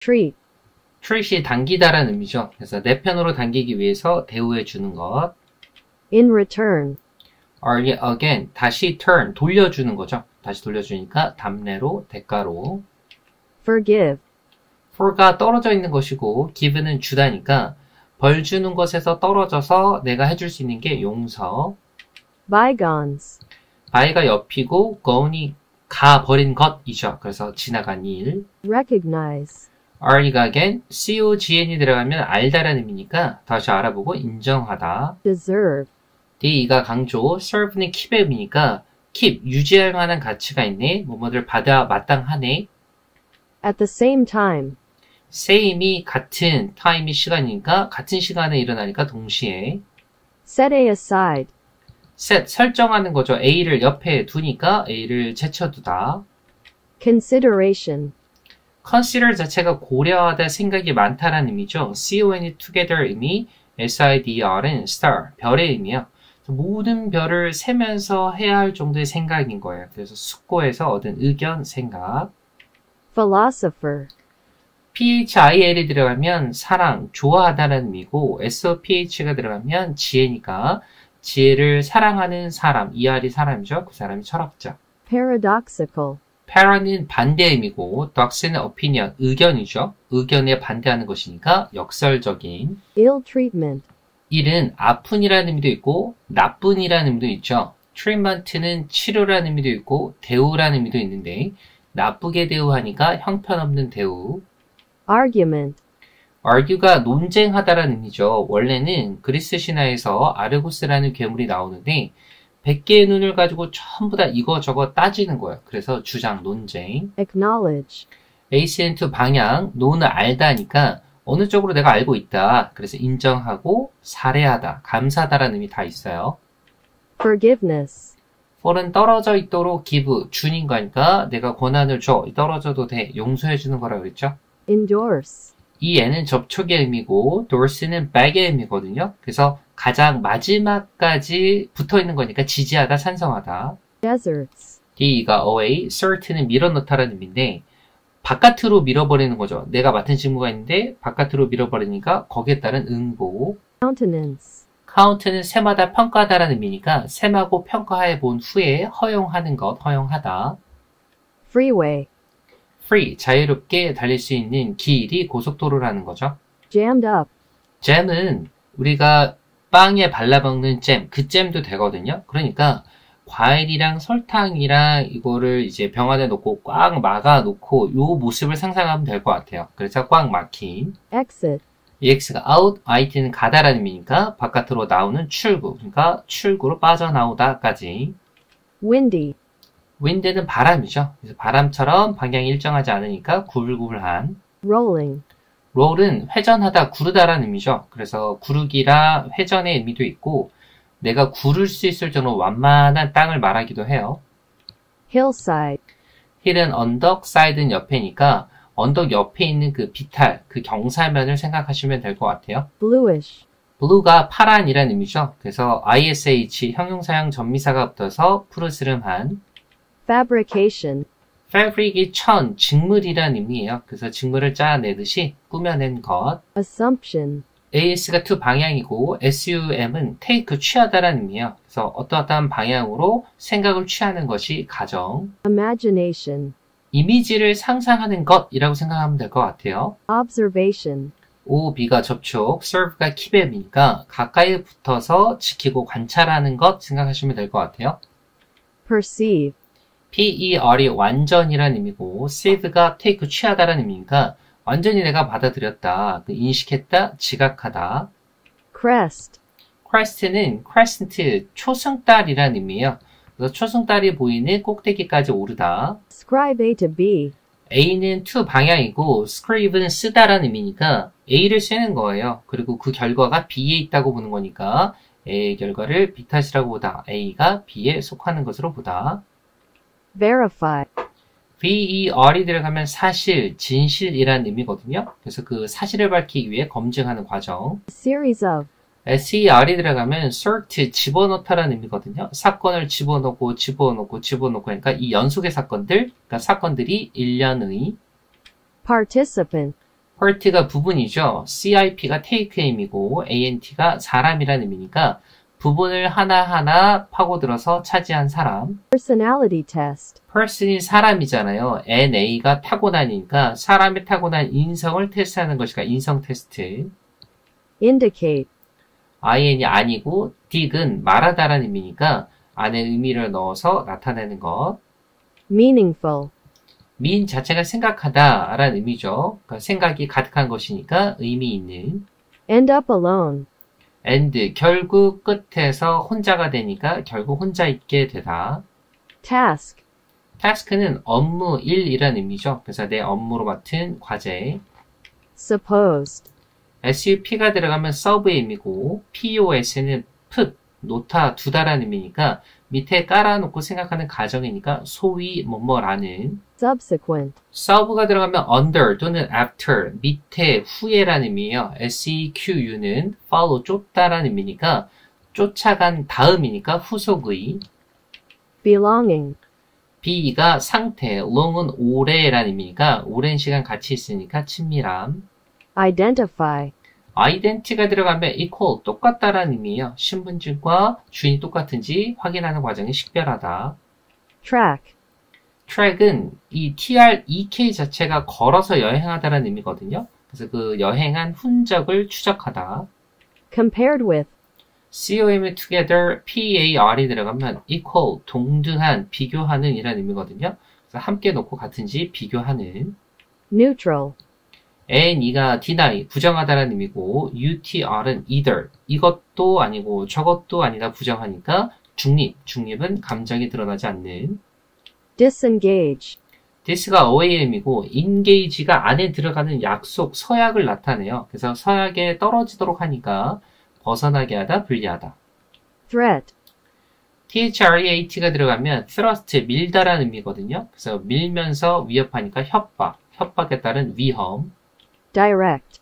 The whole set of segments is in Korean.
treat, treat이 당기다라는 의미죠. 그래서 내 편으로 당기기 위해서 대우해 주는 것. in return, are again, 다시 turn, 돌려주는 거죠. 다시 돌려주니까 답례로, 대가로. forgive, for가 떨어져 있는 것이고 give는 주다니까 벌 주는 것에서 떨어져서 내가 해줄 수 있는 게 용서. bygones, by가 옆이고 gone이 가버린 것이죠. 그래서 지나간 일. recognize, are가 again, cogn이 들어가면 알다라는 의미니까 다시 알아보고 인정하다. deserve, D가 강조, serve는 keep의 의미니까 keep, 유지할 만한 가치가 있네. 뭐뭐들 받아 마땅하네. at the same time, same이 같은, time이 시간이니까 같은 시간에 일어나니까 동시에. set A aside, set, 설정하는 거죠. A를 옆에 두니까 A를 제쳐두다. consideration, consider 자체가 고려하다, 생각이 많다라는 의미죠. con이 together 의미, sidr은 star, 별의 의미야. 모든 별을 세면서 해야 할 정도의 생각인 거예요. 그래서 숙고해서 얻은 의견, 생각. philosopher, phil이 들어가면 사랑, 좋아하다라는 의미고 soph가 들어가면 지혜니까 지혜를 사랑하는 사람, 이알이 사람이죠. 그 사람이 철학자. paradoxical, para는 반대의 의미고 dox는 opinion, 의견이죠. 의견에 반대하는 것이니까 역설적인. ill treatment, 일은 아픈이라는 의미도 있고 나쁜이라는 의미도 있죠. treatment는 치료라는 의미도 있고 대우라는 의미도 있는데 나쁘게 대우하니까 형편없는 대우. argument, argue가 논쟁하다라는 의미죠. 원래는 그리스 신화에서 아르고스라는 괴물이 나오는데 100개의 눈을 가지고 전부 다 이거저거 따지는 거예요. 그래서 주장, 논쟁. acknowledge, ACN2 방향, know는 알다니까 어느 쪽으로 내가 알고 있다. 그래서 인정하고 사례하다, 감사하다라는 의미 다 있어요. forgiveness, for은 떨어져 있도록 give, 주는 거니까 내가 권한을 줘. 떨어져도 돼. 용서해 주는 거라고 그랬죠. endorse, 이 N은 접촉의 의미고 dors는 back의 의미거든요. 그래서 가장 마지막까지 붙어 있는 거니까 지지하다, 찬성하다. deserts, D가 away, cert는 밀어넣다라는 의미인데 바깥으로 밀어버리는 거죠. 내가 맡은 직무가 있는데 바깥으로 밀어버리니까 거기에 따른 응보. countenance, count는 셈하다, 평가하다라는 의미니까 셈하고 평가해 본 후에 허용하는 것, 허용하다. freeway, free, 자유롭게 달릴 수 있는 길이 고속도로라는 거죠. jammed up, 잼은 우리가 빵에 발라먹는 잼, 그 잼도 되거든요. 그러니까 과일이랑 설탕이랑 이거를 이제 병 안에 넣고 꽉 막아 놓고 요 모습을 상상하면 될 것 같아요. 그래서 꽉 막힌. exit, EX가 out, IT는 가다라는 의미니까 바깥으로 나오는 출구. 그러니까 출구로 빠져나오다까지. windy, wind는 바람이죠. 그래서 바람처럼 방향이 일정하지 않으니까 구불구불한. rolling, roll은 회전하다, 구르다라는 의미죠. 그래서 구르기라 회전의 의미도 있고 내가 구를 수 있을 정도로 완만한 땅을 말하기도 해요. hillside, hill은 언덕, side는 옆에니까 언덕 옆에 있는 그 비탈, 그 경사면을 생각하시면 될 것 같아요. bluish, blue가 파란이라는 의미죠. 그래서 ish, 형용사형 전미사가 붙어서 푸르스름한. fabrication, fabric이 천, 직물이라는 의미예요. 그래서 직물을 짜내듯이 꾸며낸 것. assumption, AS가 to 방향이고 SUM은 take, 취하다라는 의미예요. 그래서 어떠한 방향으로 생각을 취하는 것이 가정. imagination, 이미지를 상상하는 것이라고 생각하면 될 것 같아요. observation, OB가 접촉, serve가 keep이니까 가까이 붙어서 지키고 관찰하는 것 생각하시면 될 것 같아요. perceive, PER이 완전이라는 의미고 seive가 take, 취하다라는 의미니까 완전히 내가 받아들였다, 인식했다, 지각하다. crest, crest는 crescent, 초승달이라는 의미예요. 그래서 초승달이 보이는 꼭대기까지 오르다. ascribe A to B, A는 to 방향이고 scribe는 쓰다라는 의미니까 A를 쓰는 거예요. 그리고 그 결과가 B에 있다고 보는 거니까 A의 결과를 B 탓이라고 보다. A가 B에 속하는 것으로 보다. verify, VER이 들어가면 사실, 진실이라는 의미거든요. 그래서 그 사실을 밝히기 위해 검증하는 과정. series of, SER이 들어가면 cert, 집어넣다라는 의미거든요. 사건을 집어넣고 그러니까 이 연속의 사건들, 그러니까 사건들이 일련의. participant, hurt가 부분이죠. CIP가 take 의미고 ANT가 사람이라는 의미니까 부분을 하나하나 파고들어서 차지한 사람. Personality test. person이 사람이잖아요. NA가 타고나니까 사람의 타고난 인성을 테스트하는 것이니까 인성 테스트. Indicate. IN이 아니고 dig은 말하다라는 의미니까 안에 의미를 넣어서 나타내는 것. Meaningful. mean 자체가 생각하다라는 의미죠. 그러니까 생각이 가득한 것이니까 의미 있는. End up alone. and 결국 끝에서 혼자가 되니까 결국 혼자 있게 되다. Task. task는 업무, 일이라는 의미죠. 그래서 내 업무로 맡은 과제. Supposed. SUP가 들어가면 serve의 의미고 POS는 put, 놓다, 두다라는 의미니까 밑에 깔아놓고 생각하는 가정이니까 소위 뭐뭐라는. Subsequent. serve가 들어가면 under 또는 after, 밑에, 후에라는 의미예요. SEQU는 follow, 쫓다라는 의미니까 쫓아간 다음이니까 후속의. Belonging. B가 상태, long은 오래라는 의미니까 오랜 시간 같이 있으니까 친밀함. Identify. identity가 들어가면 equal, 똑같다라는 의미예요. 신분증과 주인이 똑같은지 확인하는 과정이 식별하다. Track. track은 이 TREK 자체가 걸어서 여행하다라는 의미거든요. 그래서 그 여행한 흔적을 추적하다. Compared with. COM이 together, PAR이 들어가면 equal, 동등한, 비교하는 이라는 의미거든요. 그래서 함께 놓고 같은지 비교하는. Neutral. NE가 deny, 부정하다라는 의미고 UTR은 either, 이것도 아니고 저것도 아니다 부정하니까 중립, 중립은 감정이 드러나지 않는. Disengage. this가 away의 의미고 engage가 안에 들어가는 약속, 서약을 나타내요. 그래서 서약에 떨어지도록 하니까 벗어나게 하다, 분리하다. Threat. THREAT가 들어가면 thrust, 밀다라는 의미거든요. 그래서 밀면서 위협하니까 협박, 협박에 따른 위험. Direct.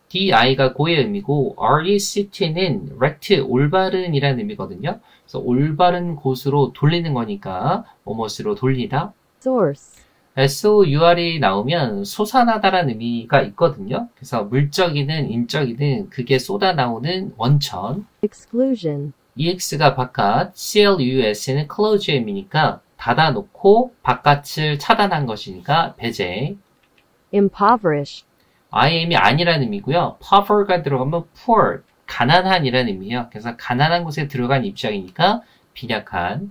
DI가 고의 의미고 RECT는 rect, 올바른이라는 의미거든요. 그래서 올바른 곳으로 돌리는 거니까 뭐뭇으로 돌리다. Source. SOUR이 나오면 솟아나다라는 의미가 있거든요. 그래서 물적이든 인적이든 그게 쏟아나오는 원천. Exclusion. EX가 바깥, CLUS는 close의 의미니까 닫아놓고 바깥을 차단한 것이니까 배제. Impoverish. IM이 아니라는 의미고요. pover가 들어가면 poor, 가난한이라는 의미예요. 그래서 가난한 곳에 들어간 입장이니까 빈약한.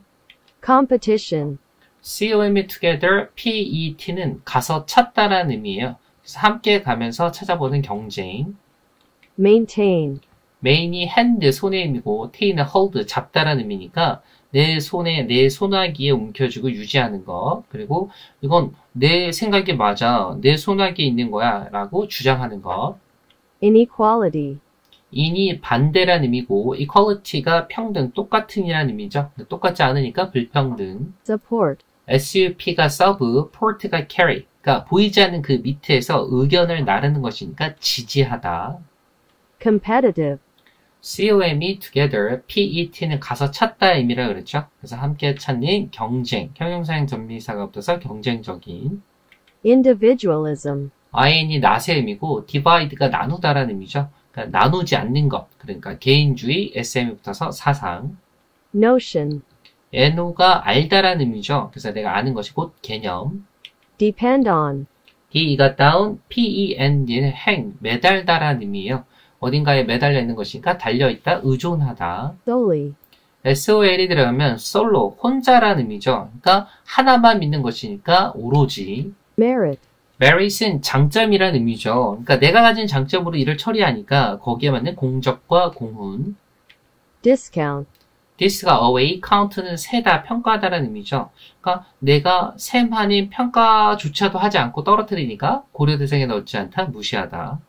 Competition. COM이 together, PET는 가서 찾다라는 의미예요. 그래서 함께 가면서 찾아보는 경쟁. Maintain. main이 hand, 손의 의미고 tain은 hold, 잡다라는 의미니까 내 손에, 내 손아귀에 움켜쥐고 유지하는 것. 그리고 이건 내 생각이 맞아, 내 손아귀에 있는 거야 라고 주장하는 것. Inequality. in이 반대라는 의미고 equality가 평등, 똑같은이라는 의미죠. 똑같지 않으니까 불평등. Support. SUP가 serve, port가 carry. 그러니까 보이지 않는 그 밑에서 의견을 나르는 것이니까 지지하다. Competitive. COM이 together, PET는 가서 찾다의 의미라 그랬죠. 그래서 함께 찾는 경쟁, 형용사형 전미사가 붙어서 경쟁적인. Individualism. IN이 낫의 의미고 divide가 나누다라는 의미죠. 그러니까 나누지 않는 것. 그러니까 개인주의, SM이 붙어서 사상. Notion. NO가 알다라는 의미죠. 그래서 내가 아는 것이 곧 개념. Depend on. D가 down, PEND는 hang, 매달다라는 의미예요. 어딘가에 매달려 있는 것이니까 달려있다, 의존하다. Solely. SOL이 들어가면 솔로, 혼자라는 의미죠. 그러니까 하나만 믿는 것이니까 오로지. Merit. merit은 장점이라는 의미죠. 그러니까 내가 가진 장점으로 일을 처리하니까 거기에 맞는 공적과 공훈. Discount. this가 away, count는 세다, 평가하다라는 의미죠. 그러니까 내가 셈 아닌 평가조차도 하지 않고 떨어뜨리니까 고려 대상에 넣지 않다, 무시하다.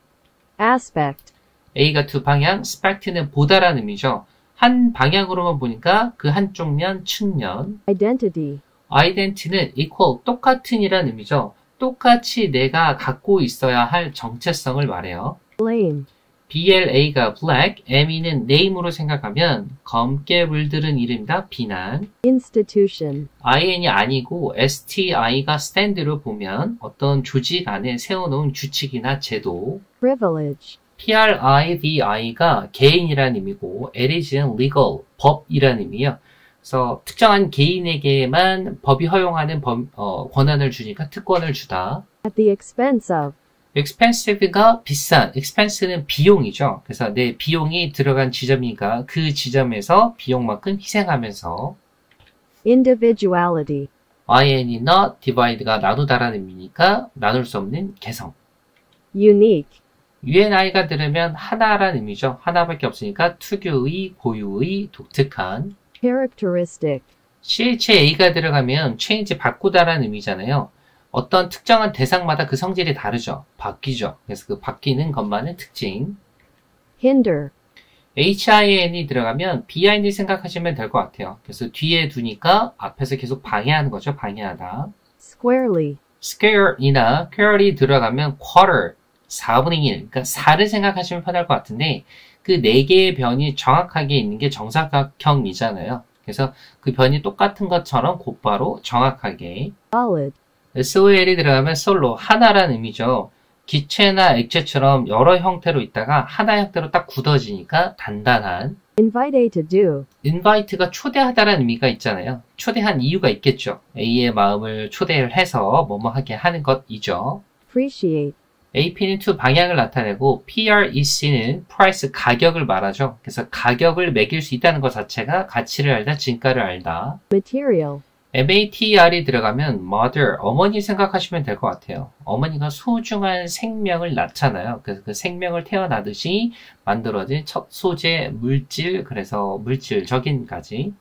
Aspect. A가 두 방향, spect는 보다라는 의미죠. 한 방향으로만 보니까 그 한쪽 면, 측면. Identity. identity는 equal, 똑같은이라는 의미죠. 똑같이 내가 갖고 있어야 할 정체성을 말해요. Blame. BLA가 black, ME는 name으로 생각하면 검게 물들은 이름이다. 비난. institution, IN이 아니고 STI가 stand로 보면 어떤 조직 안에 세워놓은 규칙이나 제도. privilege, PRIVI가 개인이라는 의미고 L이는 legal, 법이라는 의미예요. 그래서 특정한 개인에게만 법이 허용하는 권한을 주니까 특권을 주다. at the expense of, expensive가 비싼, expense는 비용이죠. 그래서 내 비용이 들어간 지점이니까 그 지점에서 비용만큼 희생하면서 individuality, IN이나 divide가 나누다라는 의미니까 나눌 수 없는 개성. unique, UNI가 들으면 하나라는 의미죠. 하나밖에 없으니까 특유의, 고유의, 독특한. characteristic, CHA가 들어가면 change, 바꾸다라는 의미잖아요. 어떤 특정한 대상마다 그 성질이 다르죠. 바뀌죠. 그래서 그 바뀌는 것만의 특징. hinder, HIN이 들어가면 behind 생각하시면 될 것 같아요. 그래서 뒤에 두니까 앞에서 계속 방해하는 거죠. 방해하다. squarely, square이나 quarter이 들어가면 quarter, 4분의 1, 그러니까 4를 생각하시면 편할 것 같은데 그 4개의 변이 정확하게 있는 게 정사각형이잖아요. 그래서 그 변이 똑같은 것처럼 곧바로 정확하게. solid, SOL이 들어가면 솔로, 하나라는 의미죠. 기체나 액체처럼 여러 형태로 있다가 하나 형태로 딱 굳어지니까 단단한. invite A to do, invite가 초대하다라는 의미가 있잖아요. 초대한 이유가 있겠죠. A의 마음을 초대를 해서 뭐뭐 하게 하는 것이죠. appreciate, AP는 to 방향을 나타내고 PREC는 price, 가격을 말하죠. 그래서 가격을 매길 수 있다는 것 자체가 가치를 알다, 진가를 알다. material, MATR이 들어가면 mother, 어머니 생각하시면 될 것 같아요. 어머니가 소중한 생명을 낳잖아요. 그래서 그 생명을 태어나듯이 만들어진 첫 소재, 물질, 그래서 물질적인까지.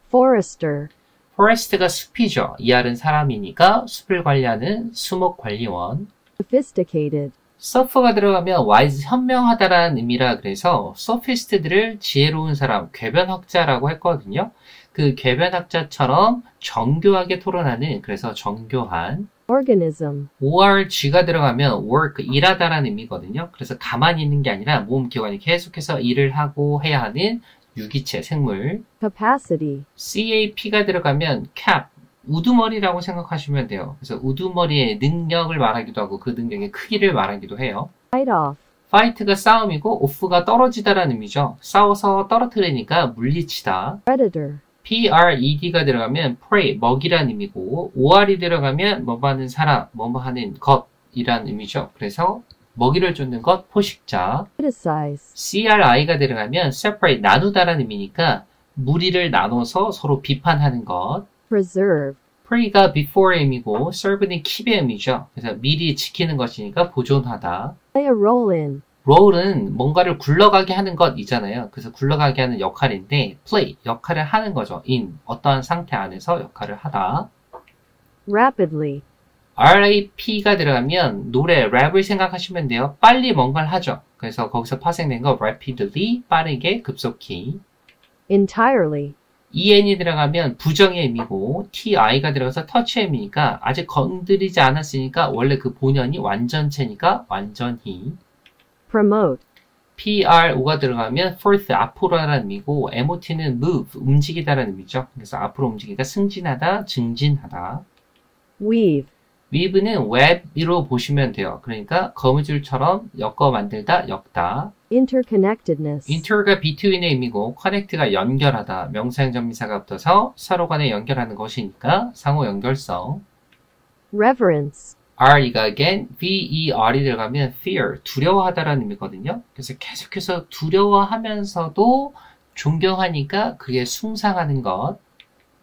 forester, forest가 숲이죠. 이알은 사람이니까 숲을 관리하는 수목관리원. sophisticated, 서프가 들어가면 wise, 현명하다라는 의미라 그래서 sophist들을 지혜로운 사람, 궤변학자라고 했거든요. 그 궤변학자처럼 정교하게 토론하는, 그래서 정교한. organism, ORG가 들어가면 work, 일하다라는 의미거든요. 그래서 가만히 있는 게 아니라 몸 기관이 계속해서 일을 하고 해야 하는 유기체, 생물. capacity, CAP가 들어가면 cap, 우두머리라고 생각하시면 돼요. 그래서 우두머리의 능력을 말하기도 하고 그 능력의 크기를 말하기도 해요. fight off, fight가 싸움이고 off가 떨어지다라는 의미죠. 싸워서 떨어뜨리니까 물리치다. predator, PRED가 들어가면 prey, 먹이란 의미고 OR이 들어가면 뭐뭐 하는 사람, 뭐뭐 하는 것이란 의미죠. 그래서 먹이를 쫓는 것, 포식자. criticize, CRI가 들어가면 separate, 나누다라는 의미니까 무리를 나눠서 서로 비판하는 것. preserve, prey가 before의 의미고 serve는 keep의 의미죠. 그래서 미리 지키는 것이니까 보존하다. play a role in, role은 뭔가를 굴러가게 하는 것이잖아요. 그래서 굴러가게 하는 역할인데 play, 역할을 하는 거죠. in, 어떠한 상태 안에서 역할을 하다. rapidly, RAP가 들어가면 노래, 랩을 생각하시면 돼요. 빨리 뭔가를 하죠. 그래서 거기서 파생된 거 rapidly, 빠르게, 급속히. entirely, EN이 들어가면 부정의 의미고 TI가 들어가서 터치의 의미니까 아직 건드리지 않았으니까 원래 그 본연이 완전체니까 완전히. promote, PRO가 들어가면 forth, 앞으로라는 의미고 MOT는 move, 움직이다라는 의미죠. 그래서 앞으로 움직이다, 승진하다, 증진하다. weave, weave는 웹으로 보시면 돼요. 그러니까 거미줄처럼 엮어 만들다, 엮다. interconnectedness, inter가 between의 의미고 connect가 연결하다, 명사형 전미사가 붙어서 서로 간에 연결하는 것이니까 상호 연결성. reverence, RE가 again, VER이 들어가면 fear, 두려워하다라는 의미거든요. 그래서 계속해서 두려워하면서도 존경하니까 그게 숭상하는 것.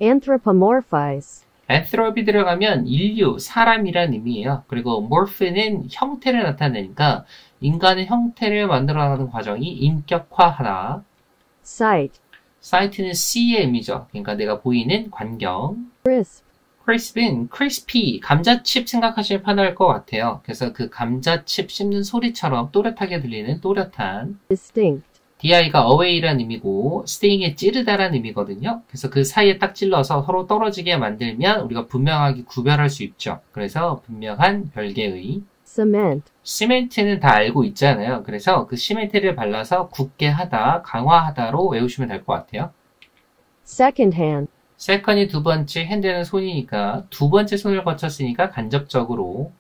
anthropomorphize, anthrop이 들어가면 인류, 사람이란 의미예요. 그리고 morph는 형태를 나타내니까 인간의 형태를 만들어가는 과정이 인격화하다. sight, sight는 see의 의미죠. 그러니까 내가 보이는 광경. crisp, crisp은 crispy, 감자칩 생각하시면 편할 것 같아요. 그래서 그 감자칩 씹는 소리처럼 또렷하게 들리는 또렷한. distinct, DI가 away라는 의미고 sting에 찌르다라는 의미거든요. 그래서 그 사이에 딱 찔러서 서로 떨어지게 만들면 우리가 분명하게 구별할 수 있죠. 그래서 분명한 별개의. cement, 시멘트는 다 알고 있잖아요. 그래서 그 시멘트를 발라서 굳게 하다, 강화하다로 외우시면 될 것 같아요. second hand, 세컨이 두 번째, 핸드는 손이니까 두 번째 손을 거쳤으니까 간접적으로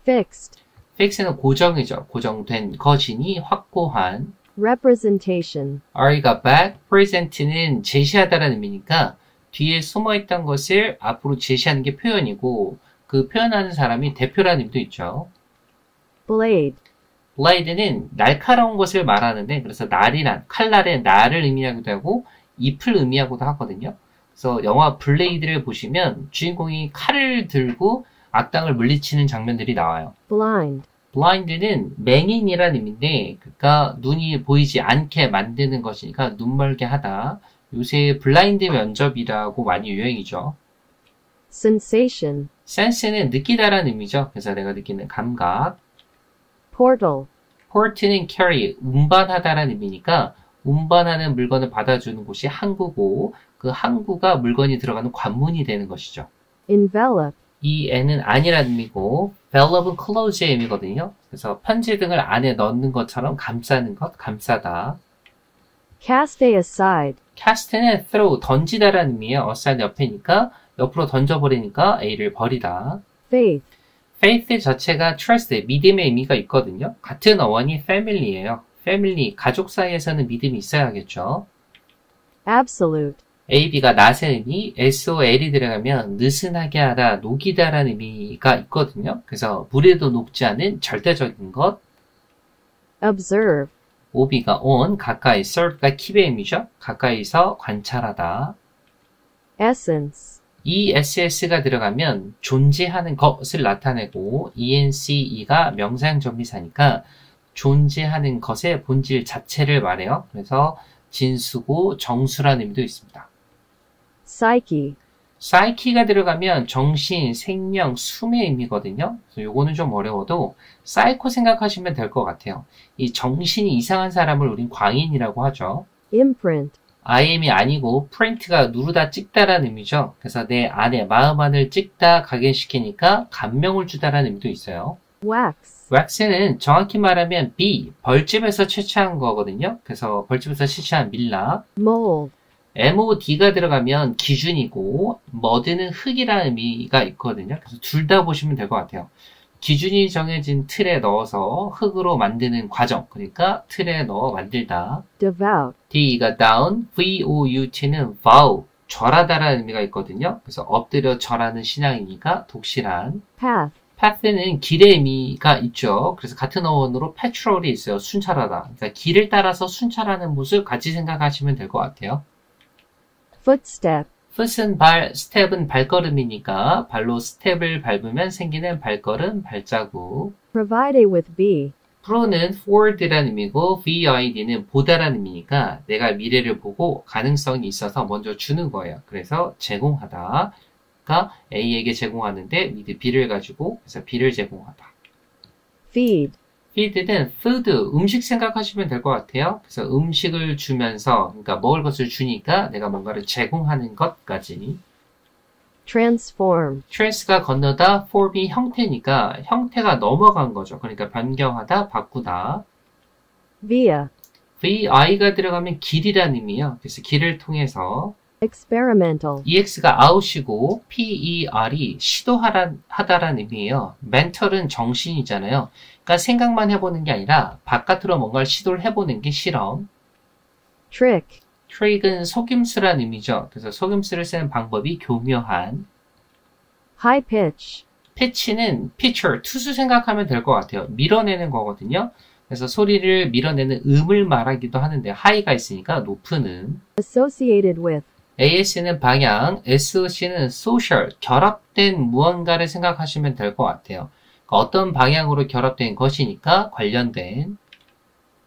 fixed, fix는 고정이죠. 고정된 것이니 확고한. representation, are가 back, present는 제시하다라는 의미니까 뒤에 숨어있던 것을 앞으로 제시하는 게 표현이고 그 표현하는 사람이 대표라는 의미도 있죠. blade, blade는 날카로운 것을 말하는데 그래서 날이란 칼날의 날을 의미하기도 하고 잎을 의미하기도 하거든요. 그래서 영화 블레이드를 보시면 주인공이 칼을 들고 악당을 물리치는 장면들이 나와요. blind, blind는 맹인이라는 의미인데 그러니까 눈이 보이지 않게 만드는 것이니까 눈멀게 하다. 요새 블라인드 면접이라고 많이 유행이죠. sensation, sense는 느끼다라는 의미죠. 그래서 내가 느끼는 감각. portal, port는 carry, 운반하다라는 의미니까 운반하는 물건을 받아주는 곳이 항구고 그 항구가 물건이 들어가는 관문이 되는 것이죠. envelop, 이 n은 아니라는 의미고 envelop은 close의 의미거든요. 그래서 편지 등을 안에 넣는 것처럼 감싸는 것, 감싸다. cast aside, cast는 throw, 던지다라는 의미예요. aside 옆에니까 옆으로 던져버리니까 A를 버리다. faith, faith 자체가 trust, 믿음의 의미가 있거든요. 같은 어원이 family예요. family, 가족 사이에서는 믿음이 있어야겠죠. absolute, A, B가 낫의 의미, SOL이 들어가면 느슨하게 하다, 녹이다라는 의미가 있거든요. 그래서 물에도 녹지 않은 절대적인 것. observe, OB가 on, 가까이, serve가 keep의 의미죠. 가까이서 관찰하다. essence, ESS가 들어가면 존재하는 것을 나타내고 ENCE가 명사형정비사니까 존재하는 것의 본질 자체를 말해요. 그래서 진수고 정수라는 의미도 있습니다. psyche, psyche가 들어가면 정신, 생명, 숨의 의미거든요. 그래서 요거는 좀 어려워도 사이코 생각하시면 될 것 같아요. 이 정신이 이상한 사람을 우린 광인이라고 하죠. imprint, IM이 아니고 print가 누르다 찍다라는 의미죠. 그래서 내 안에 마음 안을 찍다 각인시키니까 감명을 주다라는 의미도 있어요. wax, wax는 정확히 말하면 B, 벌집에서 채취한 거거든요. 그래서 벌집에서 채취한 밀랍. mold, MOD가 들어가면 기준이고 mud는 흙이라는 의미가 있거든요. 그래서 둘 다 보시면 될 것 같아요. 기준이 정해진 틀에 넣어서 흙으로 만드는 과정, 그러니까 틀에 넣어 만들다. devout, D가 down, VOUT는 vow, 절하다라는 의미가 있거든요. 그래서 엎드려 절하는 신앙이니까 독실한. path, path는 길의 의미가 있죠. 그래서 같은 어원으로 patrol이 있어요. 순찰하다. 그러니까 길을 따라서 순찰하는 모습 같이 생각하시면 될 것 같아요. footstep, foot은 발, step은 발걸음이니까 발로 스텝을 밟으면 생기는 발걸음, 발자국. provided with B, pro는 forward라는 의미고 vid는 보다라는 의미니까 내가 미래를 보고 가능성이 있어서 먼저 주는 거예요. 그래서 제공하다. 그러니까 A에게 제공하는데 with B를 가지고 그래서 B를 제공하다. feed, feed는 food, 음식 생각하시면 될 것 같아요. 그래서 음식을 주면서, 그러니까 먹을 것을 주니까 내가 뭔가를 제공하는 것까지. transform, trans가 건너다, form이 형태니까 형태가 넘어간 거죠. 그러니까 변경하다, 바꾸다. via, vi가 들어가면 길이라는 의미예요. 그래서 길을 통해서 experimental, ex가 out이고 per이 시도하다라는 의미예요. mental은 정신이잖아요. 그러니까 생각만 해보는 게 아니라 바깥으로 뭔가를 시도를 해보는 게 실험. trick, 트릭은 속임수라는 의미죠. 그래서 속임수를 쓰는 방법이 교묘한. high pitch, 피치는 pitcher, 투수 생각하면 될 것 같아요. 밀어내는 거거든요. 그래서 소리를 밀어내는 음을 말하기도 하는데 하이가 있으니까 높은 음. associated with, AS는 방향, SOC는 social, 결합된 무언가를 생각하시면 될 것 같아요. 그러니까 어떤 방향으로 결합된 것이니까 관련된.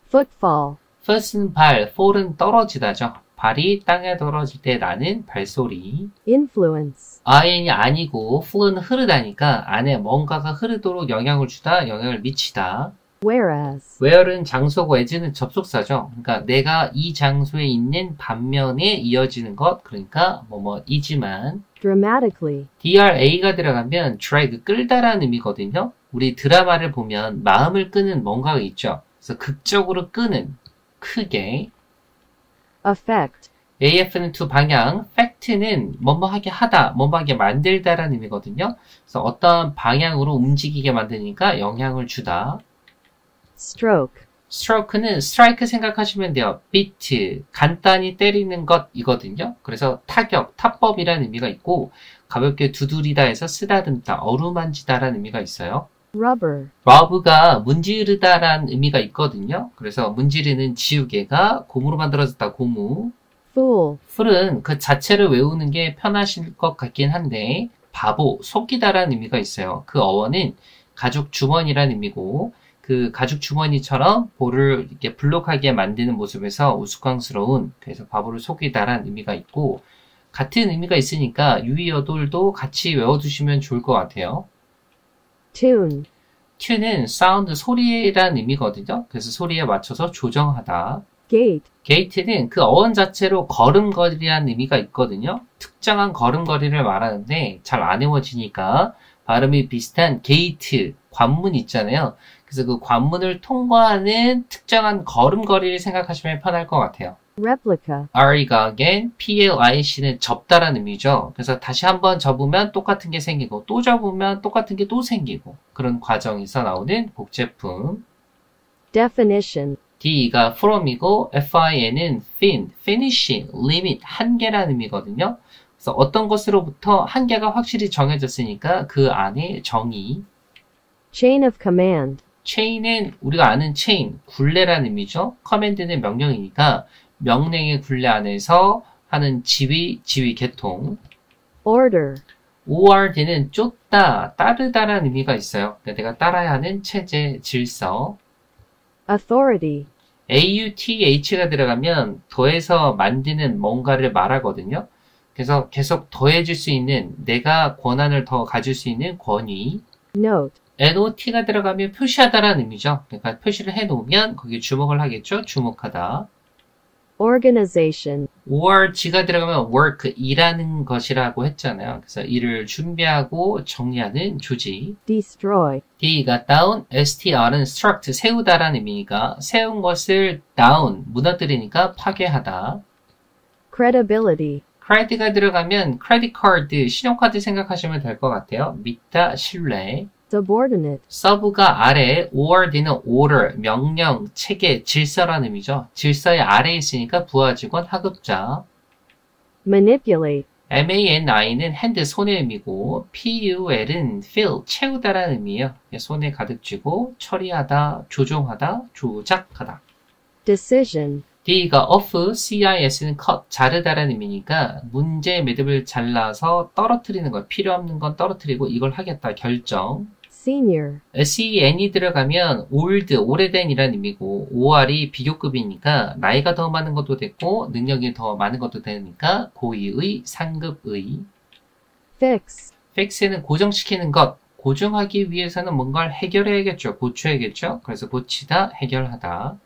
footfall, foot은 발, fall은 떨어지다죠. 발이 땅에 떨어질 때 나는 발소리. influence, IN이 아니고 flow는 흐르다니까 안에 뭔가가 흐르도록 영향을 주다, 영향을 미치다. whereas, where는 장소고 as는 접속사죠. 그러니까 내가 이 장소에 있는 반면에 이어지는 것, 그러니까 뭐뭐이지만. dramatically, DRA가 들어가면 drag, 끌다라는 의미거든요. 우리 드라마를 보면 마음을 끄는 뭔가가 있죠. 그래서 극적으로 끄는, 크게. affect, AF는 두 방향, fact는 뭐뭐하게 하다, 뭐뭐하게 만들다라는 의미거든요. 그래서 어떤 방향으로 움직이게 만드니까 영향을 주다. stroke, stroke는 strike 생각하시면 돼요. beat, 간단히 때리는 것이거든요. 그래서 타격, 타법이라는 의미가 있고 가볍게 두드리다 해서 쓰다듬다, 어루만지다라는 의미가 있어요. rubber, rub가 문지르다라는 의미가 있거든요. 그래서 문지르는 지우개가 고무로 만들어졌다, 고무. fool, 풀은 그 자체를 외우는 게 편하실 것 같긴 한데 바보, 속이다라는 의미가 있어요. 그 어원은 가죽 주머니라는 의미고 그 가죽 주머니처럼 볼을 이렇게 블록하게 만드는 모습에서 우스꽝스러운, 그래서 바보를 속이다라는 의미가 있고 같은 의미가 있으니까 유의어돌도 같이 외워두시면 좋을 것 같아요. tune, tune은 사운드, 소리라는 의미거든요. 그래서 소리에 맞춰서 조정하다. gait, 게이트는 그 어원 자체로 걸음걸이라는 의미가 있거든요. 특정한 걸음걸이를 말하는데 잘 안 외워지니까 발음이 비슷한 게이트, 관문 있잖아요. 그래서 그 관문을 통과하는 특정한 걸음걸이를 생각하시면 편할 것 같아요. replica, R이가 again, PLIC는 접다라는 의미죠. 그래서 다시 한번 접으면 똑같은 게 생기고 또 접으면 똑같은 게 또 생기고 그런 과정에서 나오는 복제품. definition, D가 from이고 FIN은 fin, finishing, limit, 한계라는 의미거든요. 그래서 어떤 것으로부터 한계가 확실히 정해졌으니까 그 안에 정의. chain of command, chain은 우리가 아는 chain, 굴레라는 의미죠. command는 명령이니까 명령의 굴레 안에서 하는 지휘 계통. order, ORD는 쫓다, 따르다라는 의미가 있어요. 그러니까 내가 따라야 하는 체제, 질서. authority, AUTH가 들어가면 더해서 만드는 뭔가를 말하거든요. 그래서 계속 더해질 수 있는, 내가 권한을 더 가질 수 있는 권위. note, NOT가 들어가면 표시하다라는 의미죠. 그러니까 표시를 해놓으면 거기에 주목을 하겠죠. 주목하다. organization, ORG가 들어가면 work, 일하는 것이라고 했잖아요. 그래서 일을 준비하고 정리하는 조직. destroy, D가 down, STR은 struct, 세우다라는 의미니까 세운 것을 down, 무너뜨리니까 파괴하다. credibility, credit가 들어가면 credit card, 신용카드 생각하시면 될 것 같아요. 믿다, 신뢰. subordinate, 서브가 아래, ORD는 order, 명령, 체계, 질서라는 의미죠. 질서의 아래에 있으니까 부하 직원, 하급자. manipulate, MANI는 hand, 손의 의미고 PUL은 fill, 채우다라는 의미예요. 손에 가득 쥐고 처리하다, 조종하다, 조작하다. decision, D가 off, CIS는 cut, 자르다라는 의미니까 문제 매듭을 잘라서 떨어뜨리는 것, 필요 없는 건 떨어뜨리고 이걸 하겠다, 결정. senior, SEN이 들어가면 old, 오래된이라는 의미고 OR이 비교급이니까 나이가 더 많은 것도 됐고 능력이 더 많은 것도 되니까 고위의, 상급의. fix, fix는 고정시키는 것, 고정하기 위해서는 뭔가를 해결해야겠죠. 고쳐야겠죠. 그래서 고치다, 해결하다.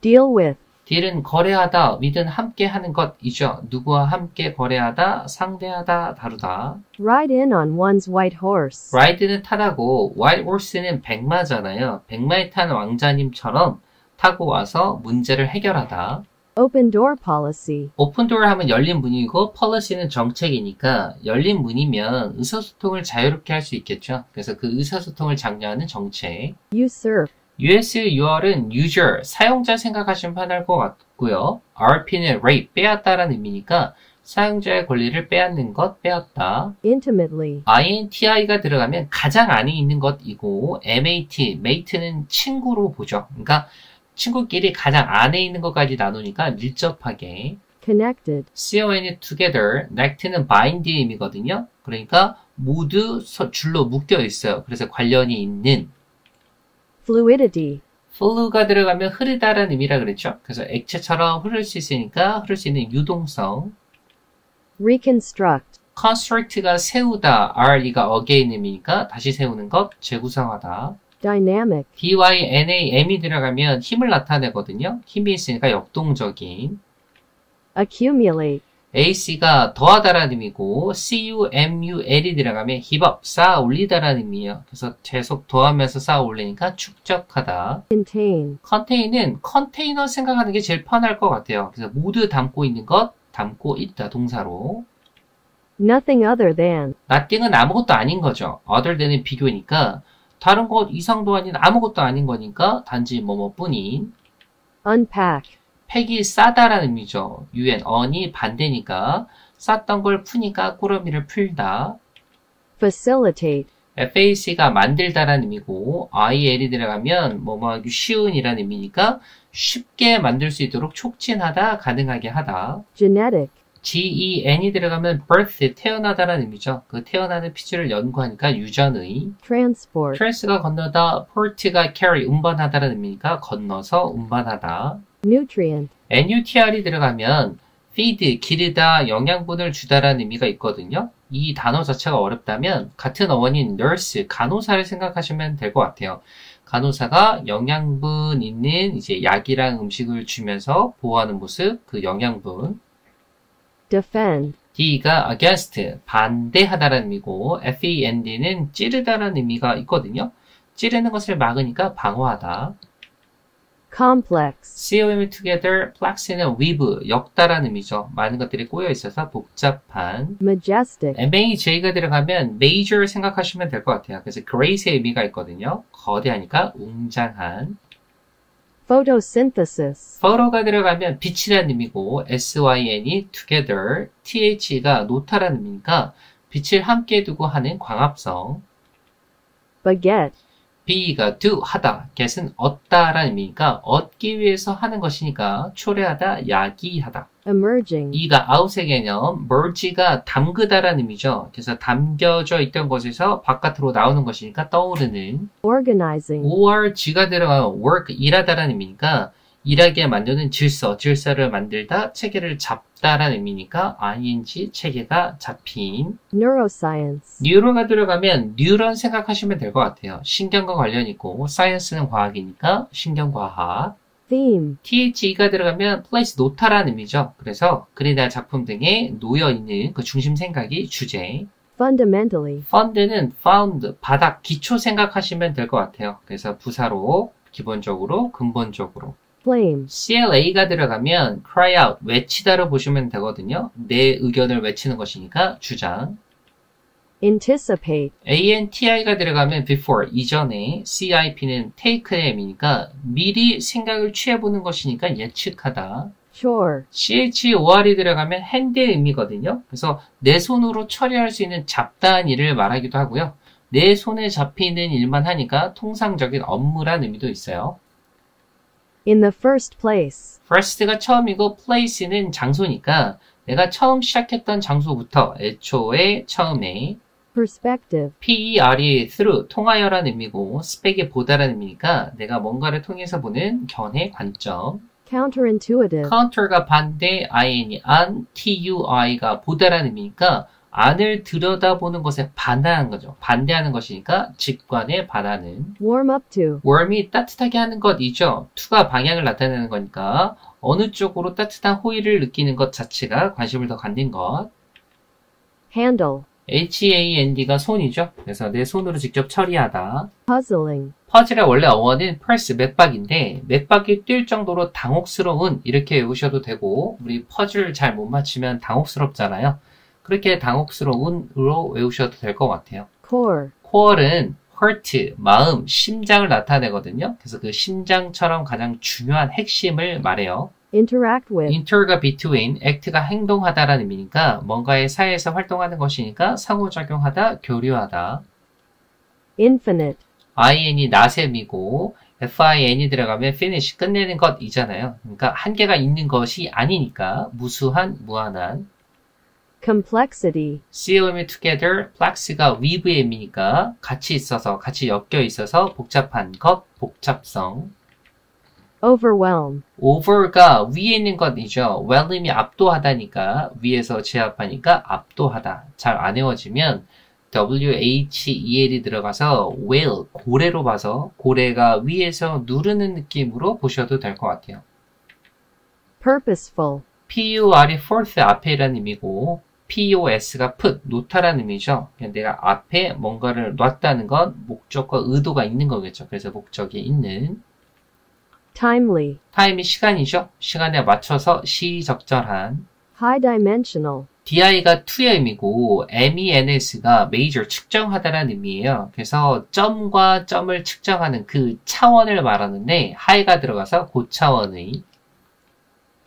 deal with, 딜은 거래하다, with는 함께 하는 것이죠. 누구와 함께 거래하다, 상대하다, 다루다. ride in on one's white horse, ride는 타다고, white horse는 백마잖아요. 백마에 탄 왕자님처럼 타고 와서 문제를 해결하다. open door policy, 오픈 도어 하면 열린 문이고, policy는 정책이니까 열린 문이면 의사소통을 자유롭게 할 수 있겠죠. 그래서 그 의사소통을 장려하는 정책. usurp, USUR은 user, 사용자 생각하시면 편할 것 같고요. RP는 rape, 빼앗다라는 의미니까 사용자의 권리를 빼앗는 것, 빼앗다. intimately, INTI가 들어가면 가장 안에 있는 것이고 MAT, mate는 친구로 보죠. 그러니까 친구끼리 가장 안에 있는 것까지 나누니까 밀접하게. connected, CON이 together, nect는 bind의 의미거든요. 그러니까 모두 줄로 묶여 있어요. 그래서 관련이 있는. fluidity, flow가 들어가면 흐르다라는 의미라 그랬죠. 그래서 액체처럼 흐를 수 있으니까 흐를 수 있는 유동성. reconstruct, construct가 세우다, RE가 again 의미니까 다시 세우는 것, 재구성하다. dynamic, DYNAM이 들어가면 힘을 나타내거든요. 힘이 있으니까 역동적인. accumulate, ac가 더하다라는 의미고 cumul이 들어가면 heap up, 쌓아 올리다라는 의미예요. 그래서 계속 더하면서 쌓아 올리니까 축적하다. contain, contain은 컨테이너 생각하는 게 제일 편할 것 같아요. 그래서 모두 담고 있는 것, 담고 있다 동사로. nothing other than, nothing은 아무것도 아닌 거죠. other than은 비교니까 다른 것 이상도 아닌 아무것도 아닌 거니까 단지 뭐뭐뿐인. unpack, 팩이 싸다라는 의미죠. un이 반대니까 쌌던 걸 푸니까 꾸러미를 풀다. facilitate, fac가 만들다라는 의미고 il이 들어가면 뭐뭐 쉬운이라는 의미니까 쉽게 만들 수 있도록 촉진하다, 가능하게 하다. genetic, gen이 들어가면 birth, 태어나다라는 의미죠. 그 태어나는 피줄을 연구하니까 유전의. transport, trans가 건너다, port가 carry, 운반하다라는 의미니까 건너서 운반하다. nutrient, nutr이 들어가면 feed, 기르다, 영양분을 주다라는 의미가 있거든요. 이 단어 자체가 어렵다면 같은 어원인 nurse, 간호사를 생각하시면 될 것 같아요. 간호사가 영양분 있는 이제 약이랑 음식을 주면서 보호하는 모습, 그 영양분. defend, D가 against, 반대하다라는 의미고 fend는 찌르다라는 의미가 있거든요. 찌르는 것을 막으니까 방어하다. complex, com together, plex는 weave, 엮다라는 의미죠. 많은 것들이 꼬여 있어서 복잡한. majestic, maj가 들어가면 major 생각하시면 될 것 같아요. 그래서 great의 의미가 있거든요. 거대하니까 웅장한. photosynthesis, photo가 들어가면 빛이라는 의미고 syn이 together, the가 놓다라는 의미니까 빛을 함께 두고 하는 광합성. baguette, be가 do, 하다, get은 얻다라는 의미니까 얻기 위해서 하는 것이니까 초래하다, 야기하다. emerging, 이가 out의 개념, merge가 담그다라는 의미죠. 그래서 담겨져 있던 것에서 바깥으로 나오는 것이니까 떠오르는. organizing, org가 들어가면 work, 일하다라는 의미니까 일하게 만드는 질서를 만들다, 체계를 잡다라는 의미니까 ing, 체계가 잡힌. neuroscience, 뉴로가 들어가면 뉴런 생각하시면 될 것 같아요. 신경과 관련 있고 사이언스는 과학이니까 신경과학. theme, the가 들어가면 place, 놓다라는 의미죠. 그래서 글이나 작품 등에 놓여있는 그 중심 생각이 주제. fundamentally, fund는 found, 바닥, 기초 생각하시면 될 것 같아요. 그래서 부사로 기본적으로, 근본적으로. flame, CLA가 들어가면 cry out, 외치다로 보시면 되거든요. 내 의견을 외치는 것이니까 주장. anticipate, ANTI가 들어가면 before, 이전에, CIP는 take의 의미니까 미리 생각을 취해보는 것이니까 예측하다. chore, CHOR이 들어가면 hand의 의미거든요. 그래서 내 손으로 처리할 수 있는 잡다한 일을 말하기도 하고요. 내 손에 잡히는 일만 하니까 통상적인 업무란 의미도 있어요. in the first place, first가 처음이고 place는 장소니까 내가 처음 시작했던 장소부터 애초에 처음에. perspective, PER이 through, 통하여라는 의미고 spec이 보다라는 의미니까 내가 뭔가를 통해서 보는 견해, 관점. counterintuitive, counter가 반대, IN이 안, TUI가 보다라는 의미니까 안을 들여다보는 것에 반대하는 거죠. 반대하는 것이니까 직관에 반하는. warm up to, warm이 따뜻하게 하는 것이죠. to가 방향을 나타내는 거니까 어느 쪽으로 따뜻한 호의를 느끼는 것 자체가 관심을 더 갖는 것. handle, HAND가 손이죠. 그래서 내 손으로 직접 처리하다. puzzling, 퍼즐의 원래 어원은 pulse, 맥박인데 맥박이 뛸 정도로 당혹스러운 이렇게 외우셔도 되고 우리 퍼즐 잘 못 맞히면 당혹스럽잖아요. 그렇게 당혹스러운으로 외우셔도 될 것 같아요. core, core은 heart, 마음, 심장을 나타내거든요. 그래서 그 심장처럼 가장 중요한 핵심을 말해요. interact with, inter가 between, act가 행동하다라는 의미니까 뭔가의 사이에서 활동하는 것이니까 상호작용하다, 교류하다. infinite, in이 나셈이고 fin이 들어가면 finish, 끝내는 것이잖아요. 그러니까 한계가 있는 것이 아니니까 무수한, 무한한. complexity, com together, plex가 weave의 의미니까 같이 있어서, 같이 엮여 있어서 복잡한 것, 복잡성. overwhelm, over가 위에 있는 것이죠. whelm이 압도하다니까 위에서 제압하니까 압도하다. 잘 안 외워지면 WHEL이 들어가서 whale, 고래로 봐서 고래가 위에서 누르는 느낌으로 보셔도 될 것 같아요. purposeful, PUR이 fourth 앞에라는 의미고 POS가 put, 놓다라는 의미죠. 그냥 내가 앞에 뭔가를 놨다는 건 목적과 의도가 있는 거겠죠. 그래서 목적이 있는. timely, 타임이 시간이죠. 시간에 맞춰서 시적절한. high dimensional, DI가 to의 의미고 MENS가 major, 측정하다라는 의미예요. 그래서 점과 점을 측정하는 그 차원을 말하는데 high가 들어가서 고차원의.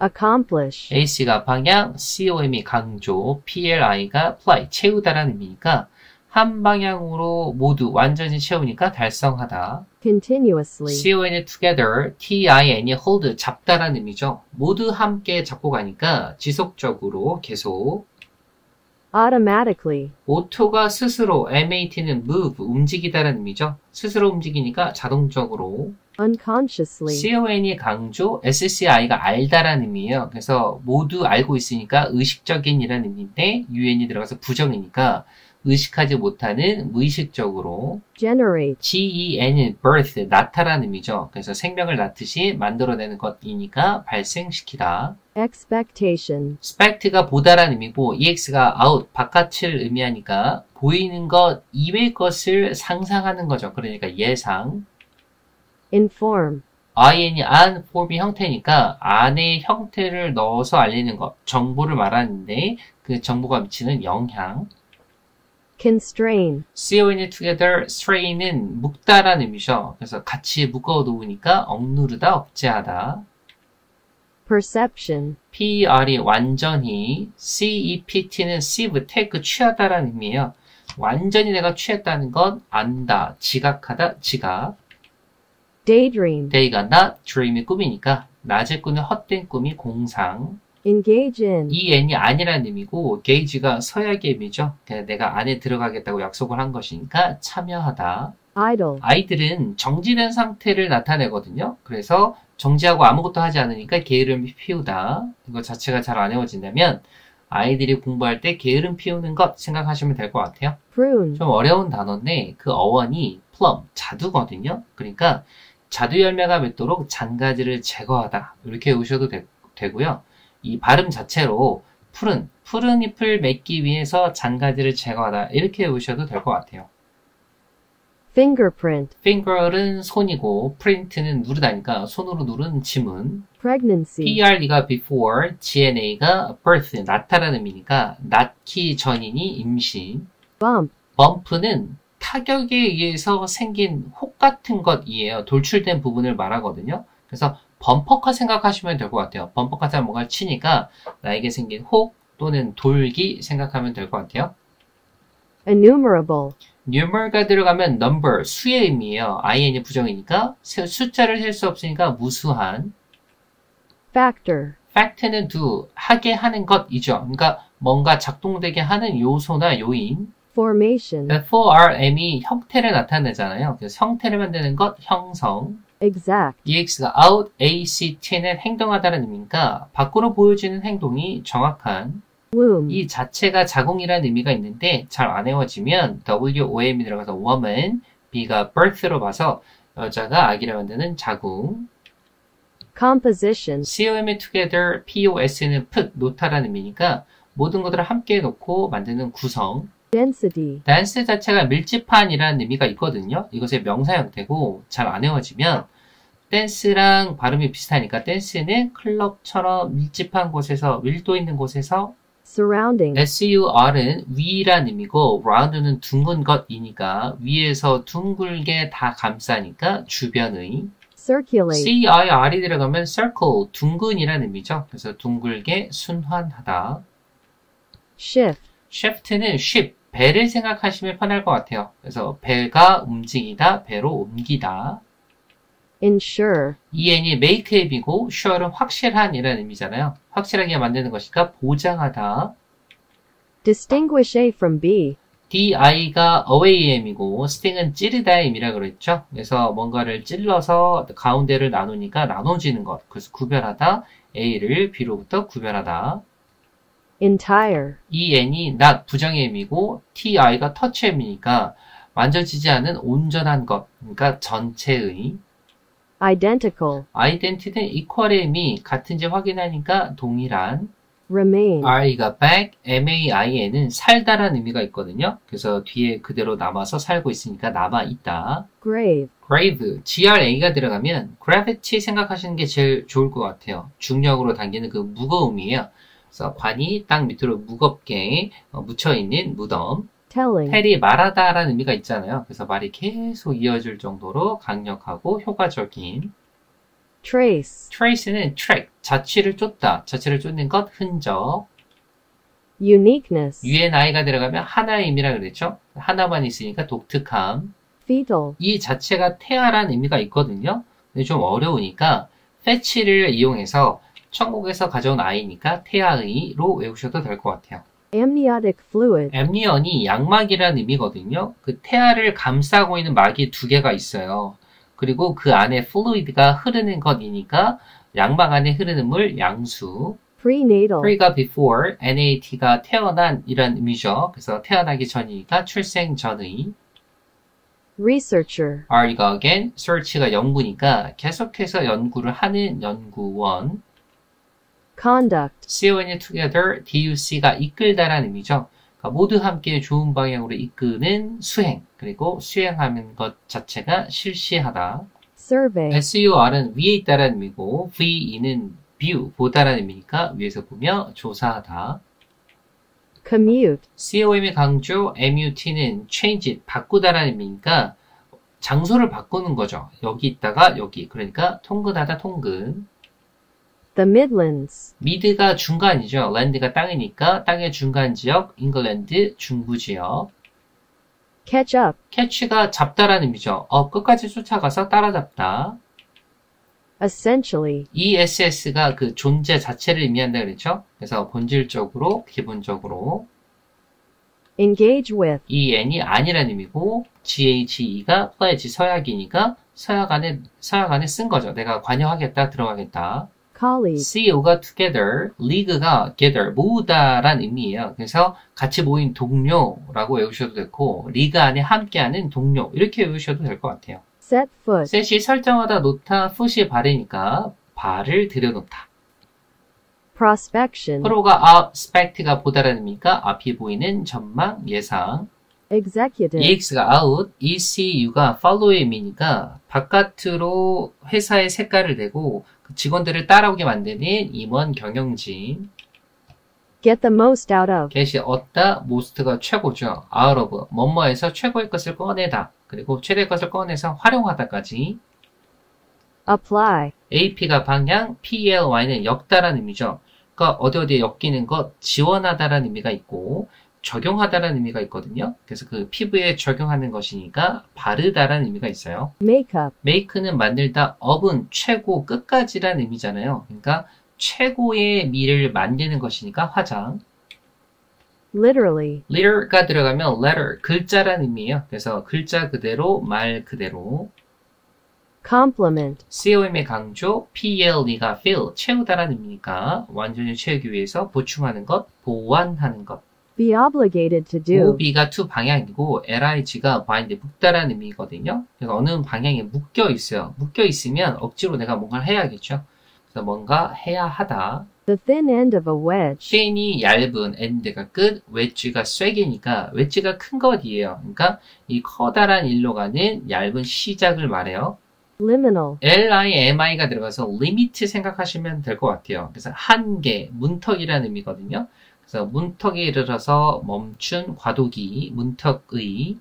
accomplish, AC가 방향, COM이 강조, PLI가 fly, 채우다라는 의미니까 한 방향으로 모두 완전히 채우니까 달성하다. continuously, CON이 together, TIN이 hold, 잡다라는 의미죠. 모두 함께 잡고 가니까 지속적으로 계속. automatically, 오토가 스스로, MAT는 move, 움직이다라는 의미죠. 스스로 움직이니까 자동적으로. unconsciously, CON이 강조, SCI가 알다라는 의미예요. 그래서 모두 알고 있으니까 의식적인이라는 의미인데 UN이 들어가서 부정이니까 의식하지 못하는 무의식적으로. generate, GEN은 birth, 낳다라는 의미죠. 그래서 생명을 낳듯이 만들어내는 것이니까 발생시키다. expectation, expect가 보다라는 의미고 EX가 out, 바깥을 의미하니까 보이는 것 이외의 것을 상상하는 거죠. 그러니까 예상. inform, IN이 an, form이 형태니까 안에 형태를 넣어서 알리는 것, 정보를 말하는데 그 정보가 미치는 영향. constrain, CON이 together, strain은 묶다라는 의미죠. 그래서 같이 묶어 놓으니까 억누르다, 억제하다. perception, PER이 완전히, CEPT는 sieve, take, 취하다라는 의미예요. 완전히 내가 취했다는 건 안다, 지각하다, 지각. daydream, day가 not, dream이 꿈이니까 낮에 꾸는 헛된 꿈이 공상. engage in, EN이 아니라는 의미고 gage가 서약의 의미죠. 그냥 내가 안에 들어가겠다고 약속을 한 것이니까 참여하다. idle, 아이들은 정지된 상태를 나타내거든요. 그래서 정지하고 아무것도 하지 않으니까 게으름이 피우다. 이거 자체가 잘 안 외워진다면 아이들이 공부할 때 게으름 피우는 것 생각하시면 될 것 같아요. prune, 좀 어려운 단어인데 그 어원이 plum, 자두거든요. 그러니까 자두 열매가 맺도록 잔가지를 제거하다. 이렇게 외우셔도 되고요. 이 발음 자체로 푸른 잎을 맺기 위해서 잔가지를 제거하다. 이렇게 외우셔도 될 것 같아요. fingerprint, finger은 손이고 print는 누르다니까 손으로 누른 지문. pregnancy, PRD가 before, GNA가 birth, 낳다라는 의미니까 낳기 전이니 임신. bump, bump는 타격에 의해서 생긴 혹 같은 것이에요. 돌출된 부분을 말하거든요. 그래서 범퍼카 생각하시면 될 것 같아요. 범퍼카가 뭔가를 치니까 나에게 생긴 혹 또는 돌기 생각하면 될 것 같아요. enumerable, numeral가 들어가면 number, 수의 의미예요. IN이 부정이니까 숫자를 셀 수 없으니까 무수한. factor, fact는 do, 하게 하는 것이죠. 그러니까 뭔가 작동되게 하는 요소나 요인. formation, FORM이 형태를 나타내잖아요. 그래서 형태를 만드는 것, 형성. exact, EX가 out, ACT는 행동하다는 의미니까 밖으로 보여지는 행동이 정확한. womb, 이 자체가 자궁이라는 의미가 있는데 잘 안 외워지면 WOM이 들어가서 woman, B가 birth로 봐서 여자가 아기를 만드는 자궁. composition, COM이 together, POS는 put, 놓다라는 의미니까 모든 것들을 함께 놓고 만드는 구성. density, 댄스 자체가 밀집한이라는 의미가 있거든요. 이것의 명사 형태고 잘 안 외워지면 댄스랑 발음이 비슷하니까 댄스는 클럽처럼 밀집한 곳에서 밀도 있는 곳에서 surrounding, SUR은 위란 의미고 round는 둥근 것이니까 위에서 둥글게 다 감싸니까 주변의. circulate, CIR이 들어가면 circle, 둥근이라는 의미죠. 그래서 둥글게 순환하다. shift, shift는 ship, 배를 생각하시면 편할 것 같아요. 그래서 배가 움직이다, 배로 옮기다. ensure, EN이 make 앱이고 sure는 확실한이라는 의미잖아요. 확실하게 만드는 것이니까 보장하다. distinguish A from B, DI가 away임이고 sting은 찌르다의 의미라 그랬죠. 그래서 뭔가를 찔러서 가운데를 나누니까 나눠지는 것. 그래서 구별하다, A를 B로부터 구별하다. entire, EN이 not 부정의 의미고 TI가 touch의 의미니까 만져지지 않은 온전한 것, 그러니까 전체의. identical, identi는 equal의 의미, 같은지 확인하니까 동일한. remain, R이가 back, main은 살다라는 의미가 있거든요. 그래서 뒤에 그대로 남아서 살고 있으니까 남아있다. grave, grave, gra가 들어가면 gravity 생각하시는 게 제일 좋을 것 같아요. 중력으로 당기는 그 무거움이에요. 그래서 관이 땅 밑으로 무겁게 묻혀있는 무덤. telling, 텔이 말하다라는 의미가 있잖아요. 그래서 말이 계속 이어질 정도로 강력하고 효과적인. trace, trace는 track, 자취를 쫓다, 자취를 쫓는 것, 흔적. uniqueness, UNI가 들어가면 하나의 의미라 그랬죠? 하나만 있으니까 독특함. fetal, 이 자체가 태아라는 의미가 있거든요. 근데 좀 어려우니까 fetch를 이용해서 천국에서 가져온 아이니까 태아의로 외우셔도 될 것 같아요. amniotic fluid, 앰니언이 양막이라는 의미거든요. 그 태아를 감싸고 있는 막이 두 개가 있어요. 그리고 그 안에 fluid가 흐르는 것이니까 양막 안에 흐르는 물, 양수. prenatal, pre가 before, nat가 태어난 이란 의미죠. 그래서 태어나기 전이니까 출생 전의. researcher, R가 again, search가 연구니까 계속해서 연구를 하는 연구원. conduct, CON이 together, DUC가 이끌다라는 의미죠. 그러니까 모두 함께 좋은 방향으로 이끄는 수행, 그리고 수행하는 것 자체가 실시하다. survey, SUR은 위에 있다라는 의미고, VE는 view, 보다라는 의미니까 위에서 보며 조사하다. commute, COM의 강조, MUT는 change it, 바꾸다라는 의미니까 장소를 바꾸는 거죠. 여기 있다가 여기, 그러니까 통근하다, 통근. the Midlands, 미드가 중간이죠. 랜드가 땅이니까 땅의 중간 지역, 잉글랜드 중부 지역. catch up, 캐치가 잡다라는 의미죠. 끝까지 쫓아가서 따라잡다. essentially, ESS가 그 존재 자체를 의미한다 그랬죠. 그래서 본질적으로, 기본적으로. engage with, EN이 아니라는 의미고, GHE가 pledge, 서약이니까 서약 안에 쓴 거죠. 내가 관여하겠다, 들어가겠다. colleague, CO가 together, league가 gather, 모으다란 의미예요. 그래서 같이 모인 동료라고 외우셔도 되고, 리그 안에 함께하는 동료, 이렇게 외우셔도 될 것 같아요. set foot, 셋이 설정하다 놓다, foot이 발이니까 발을 들여놓다. prospection, 프로가 expect가 보다라는 의미니까 앞이 보이는 전망, 예상. executive, EX가 out, ECU가 follow의 의미니까 바깥으로 회사의 색깔을 내고 직원들을 따라오게 만드는 임원 경영진. get the most out of, get이 얻다, most가 최고죠. out of, 뭐뭐에서 최고의 것을 꺼내다. 그리고 최대의 것을 꺼내서 활용하다까지. apply, AP가 방향, PLY는 엮다라는 의미죠. 그러니까 어디에 엮이는 것, 지원하다라는 의미가 있고 적용하다라는 의미가 있거든요. 그래서 그 피부에 적용하는 것이니까 바르다라는 의미가 있어요. makeup, make는 만들다, up은 최고, 끝까지라는 의미잖아요. 그러니까 최고의 미를 만드는 것이니까 화장. literally, letter가 들어가면 letter, 글자라는 의미예요. 그래서 글자 그대로, 말 그대로. complement, COM의 강조, PLE가 fill, 채우다라는 의미니까 완전히 채우기 위해서 보충하는 것, 보완하는 것. be obligated to do, OB가 to 방향이고 LIG가 bind, 묶다라는 의미거든요. 그래서 어느 방향에 묶여 있어요. 묶여 있으면 억지로 내가 뭔가를 해야겠죠. 그래서 뭔가 해야 하다. the thin end of a wedge, 쉐인이 얇은, end가 끝, 웨지가 쐐기니까 웨지가 큰 것이에요. 그러니까 이 커다란 일로 가는 얇은 시작을 말해요. liminal, LIMI가 들어가서 limit 생각하시면 될 것 같아요. 그래서 한계, 문턱이라는 의미거든요. 그래서 문턱에 이르러서 멈춘 과도기, 문턱의.